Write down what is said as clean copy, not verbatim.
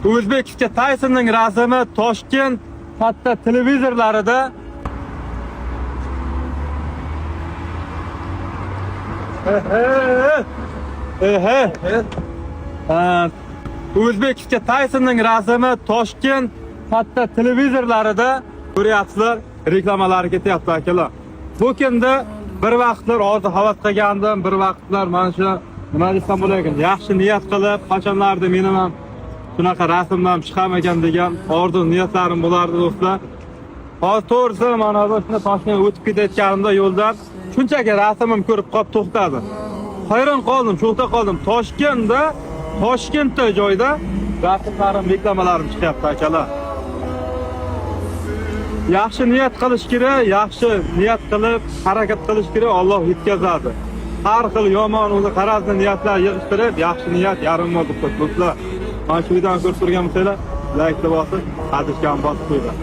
O'zbekiston Taysonning rasmi Toshkent katta televizorlarida O'zbekiston Taysonning rasmi Toshkent katta televizorlarida ko'ryapsizlar, reklamalar ketyapti akalar. Bu kunda bir vaqtlar hozir havas qilgandim, bir vaqtlar mana shu nima desam bo'lar, yaxshi niyat qilib, qachonlarda mening ham shunaqa rasmdan chiqamagan degan orzu niyatlarim bo'lardi do'stlar. Hozir to'g'risi mana bu Toshkentga o'tib ketayotganimda yo'ldan shunchaki rasmim ko'rib qolib to'xtadi. Hayron qoldim, cho'xta qoldim. Toshkentda joyda rasmlarim, reklamalarim chiqyapti akalar. Yaxshi niyat qilish kerak, yaxshi niyat qilib harakat qilish kerak, Alloh yetkazadi. Har xil yomon o'zi qarazli niyatlar yig'ishtirib, yaxshi niyat yarim mo'l bo'lib do'stlar. Mana shu videoni ko'rib turgan bo'lsanglar, like bosib, qadishgan bosib qo'yinglar.